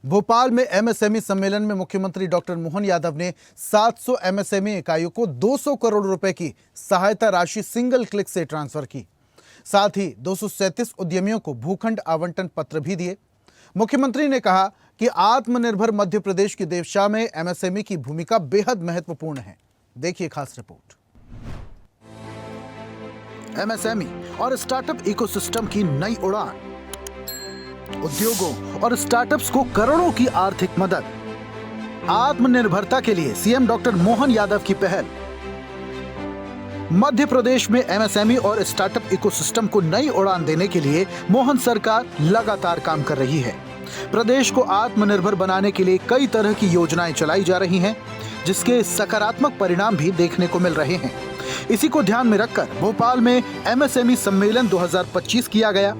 भोपाल में एमएसएमई सम्मेलन में मुख्यमंत्री डॉक्टर मोहन यादव ने 700 एमएसएमई इकाइयों को 200 करोड़ रुपए की सहायता राशि सिंगल क्लिक से ट्रांसफर की। साथ ही 237 उद्यमियों को भूखंड आवंटन पत्र भी दिए। मुख्यमंत्री ने कहा कि आत्मनिर्भर मध्य प्रदेश की दिशा में एमएसएमई की भूमिका बेहद महत्वपूर्ण है। देखिए खास रिपोर्ट। एमएसएमई और स्टार्टअप इकोसिस्टम की नई उड़ान, उद्योगों और स्टार्टअप्स को करोड़ों की आर्थिक मदद, आत्मनिर्भरता के लिए सीएम डॉक्टर मोहन यादव की पहल। मध्य प्रदेश में एमएसएमई और स्टार्टअप इकोसिस्टम को नई उड़ान देने के लिए मोहन सरकार लगातार काम कर रही है। प्रदेश को आत्मनिर्भर बनाने के लिए कई तरह की योजनाएं चलाई जा रही हैं, जिसके सकारात्मक परिणाम भी देखने को मिल रहे हैं। इसी को ध्यान में रखकर भोपाल में एमएसएमई सम्मेलन 2025 किया गया,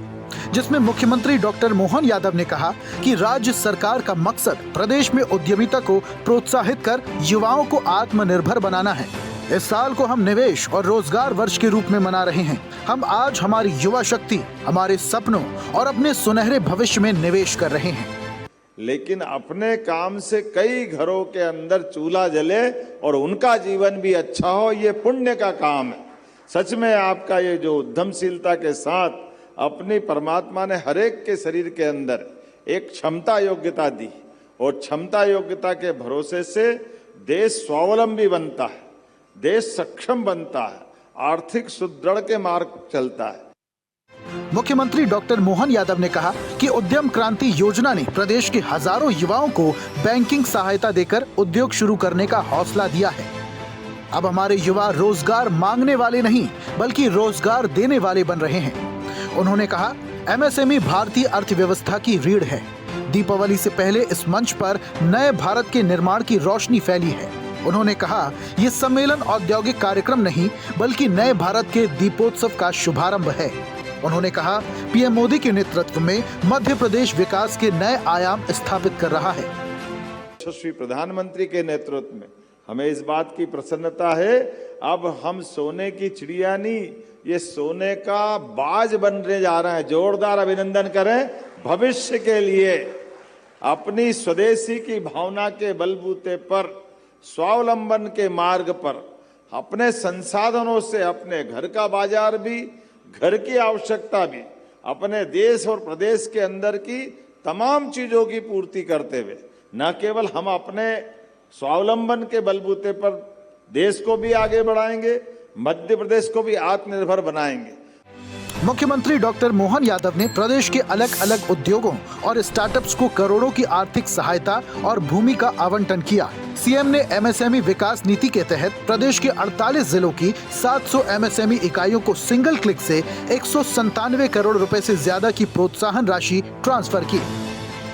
जिसमें मुख्यमंत्री डॉक्टर मोहन यादव ने कहा कि राज्य सरकार का मकसद प्रदेश में उद्यमिता को प्रोत्साहित कर युवाओं को आत्मनिर्भर बनाना है। इस साल को हम निवेश और रोजगार वर्ष के रूप में मना रहे हैं। हम आज हमारी युवा शक्ति, हमारे सपनों और अपने सुनहरे भविष्य में निवेश कर रहे हैं। लेकिन अपने काम से कई घरों के अंदर चूल्हा जले और उनका जीवन भी अच्छा हो, ये पुण्य का काम है। सच में आपका ये जो उद्यमशीलता के साथ अपनी परमात्मा ने हरेक के शरीर के अंदर एक क्षमता योग्यता दी और क्षमता योग्यता के भरोसे से देश स्वावलंबी बनता है, देश सक्षम बनता है, आर्थिक सुदृढ़ के मार्ग चलता है। मुख्यमंत्री डॉक्टर मोहन यादव ने कहा कि उद्यम क्रांति योजना ने प्रदेश के हजारों युवाओं को बैंकिंग सहायता देकर उद्योग शुरू करने का हौसला दिया है। अब हमारे युवा रोजगार मांगने वाले नहीं, बल्कि रोजगार देने वाले बन रहे हैं। उन्होंने कहा, एमएसएमई भारतीय अर्थव्यवस्था की रीढ़ है। दीपावली से पहले इस मंच पर नए भारत के निर्माण की रोशनी फैली है। उन्होंने कहा, ये सम्मेलन औद्योगिक कार्यक्रम नहीं, बल्कि नए भारत के दीपोत्सव का शुभारंभ है। उन्होंने कहा, पीएम मोदी के नेतृत्व में मध्य प्रदेश विकास के नए आयाम स्थापित कर रहा है। यशस्वी प्रधानमंत्री के नेतृत्व में हमें इस बात की प्रसन्नता है, अब हम सोने की चिड़िया नहीं, ये सोने का बाज बनने जा रहा है। जोरदार अभिनंदन करें। भविष्य के लिए अपनी स्वदेशी की भावना के बलबूते पर, स्वावलंबन के मार्ग पर, अपने संसाधनों से अपने घर का बाजार भी, घर की आवश्यकता भी, अपने देश और प्रदेश के अंदर की तमाम चीजों की पूर्ति करते हुए न केवल हम अपने स्वावलंबन के बलबूते पर देश को भी आगे बढ़ाएंगे, मध्य प्रदेश को भी आत्मनिर्भर बनाएंगे। मुख्यमंत्री डॉक्टर मोहन यादव ने प्रदेश के अलग अलग उद्योगों और स्टार्टअप्स को करोड़ों की आर्थिक सहायता और भूमि का आवंटन किया। सीएम ने एमएसएमई विकास नीति के तहत प्रदेश के 48 जिलों की 700 एमएसएमई इकाइयों को सिंगल क्लिक से 197 करोड़ रुपए से ज्यादा की प्रोत्साहन राशि ट्रांसफर की।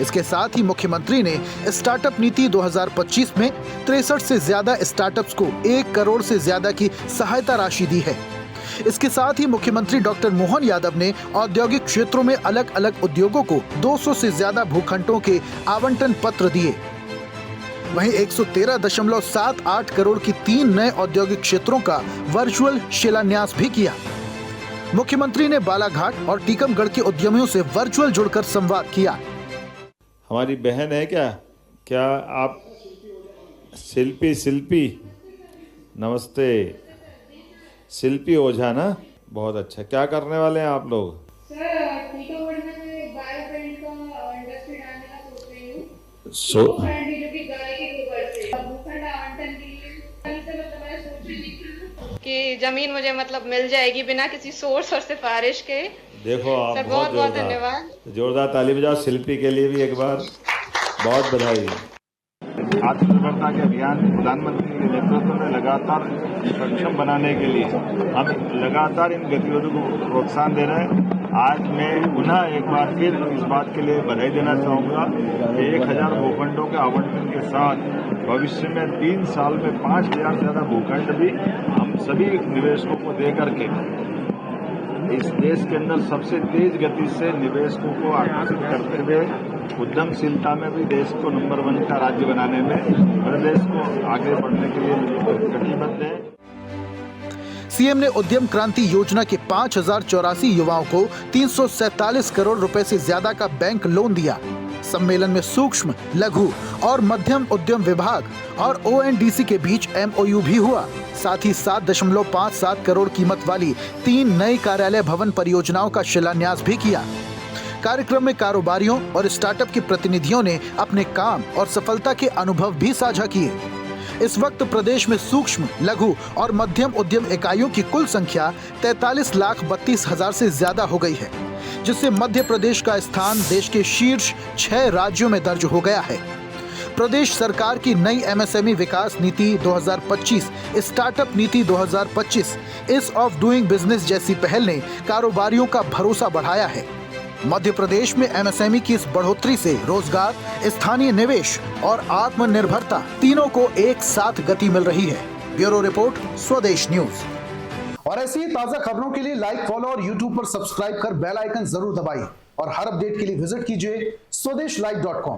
इसके साथ ही मुख्यमंत्री ने स्टार्टअप नीति 2025 में 63 से ज्यादा स्टार्टअप्स को 1 करोड़ से ज्यादा की सहायता राशि दी है। इसके साथ ही मुख्यमंत्री डॉक्टर मोहन यादव ने औद्योगिक क्षेत्रों में अलग अलग उद्योगों को 200 से ज्यादा भूखंडों के आवंटन पत्र दिए। वहीं 113.78 करोड़ की 3 नए औद्योगिक क्षेत्रों का वर्चुअल शिलान्यास भी किया। मुख्यमंत्री ने बालाघाट और टीकमगढ़ के उद्यमियों से वर्चुअल जुड़कर संवाद किया। हमारी बहन है क्या आप शिल्पी नमस्ते। शिल्पी ओझा ना, बहुत अच्छा। क्या करने वाले हैं आप लोग? सर, टीकमगढ़ में बायोपेंट का इंडस्ट्री डालने का सोच रही हूँ। भूखंड जो कि गाय के गोबर से भूखंड आवंटन के लिए सोच रही थी कि जमीन मुझे मिल जाएगी बिना किसी सोर्स और सिफारिश के। देखो आप, सर बहुत बहुत धन्यवाद। जोरदार ताली बजाओ शिल्पी के लिए भी एक बार, बहुत बधाई। आत्मनिर्भरता के अभियान प्रधानमंत्री के नेतृत्व में लगातार सक्षम बनाने के लिए हम लगातार इन गतिविधियों को प्रोत्साहन दे रहे हैं। आज मैं पुनः एक बार फिर इस बात के लिए बधाई देना चाहूँगा कि 1000 भूखंडों के आवंटन के साथ भविष्य में 3 साल में 5000 से ज्यादा भूखंड भी हम सभी निवेशकों को दे करके इस देश के अंदर सबसे तेज गति से निवेशकों को आकर्षित करते हुए उद्यमशीलता में भी देश को नंबर 1 का राज्य बनाने में प्रदेश को आगे बढ़ने के लिए कटिबद्ध है। सीएम ने उद्यम क्रांति योजना के 5084 युवाओं को 347 करोड़ रुपए से ज्यादा का बैंक लोन दिया। सम्मेलन में सूक्ष्म, लघु और मध्यम उद्यम विभाग और ONDC के बीच MOU भी हुआ। साथ ही 7.57 करोड़ कीमत वाली 3 नई कार्यालय भवन परियोजनाओं का शिलान्यास भी किया। कार्यक्रम में कारोबारियों और स्टार्टअप के प्रतिनिधियों ने अपने काम और सफलता के अनुभव भी साझा किए। इस वक्त प्रदेश में सूक्ष्म, लघु और मध्यम उद्यम इकाइयों की कुल संख्या 43,32,000 से ज्यादा हो गई है, जिससे मध्य प्रदेश का स्थान देश के शीर्ष 6 राज्यों में दर्ज हो गया है। प्रदेश सरकार की नई MSME विकास नीति 2025, स्टार्टअप नीति 2025, ईज ऑफ डूइंग बिजनेस जैसी पहल ने कारोबारियों का भरोसा बढ़ाया है। मध्य प्रदेश में MSME की इस बढ़ोतरी से रोजगार, स्थानीय निवेश और आत्मनिर्भरता तीनों को एक साथ गति मिल रही है। ब्यूरो रिपोर्ट, स्वदेश न्यूज। और ऐसी ही ताजा खबरों के लिए लाइक, फॉलो और यूट्यूब पर सब्सक्राइब कर बेल आइकन जरूर दबाइए और हर अपडेट के लिए विजिट कीजिए स्वदेशलाइव.com।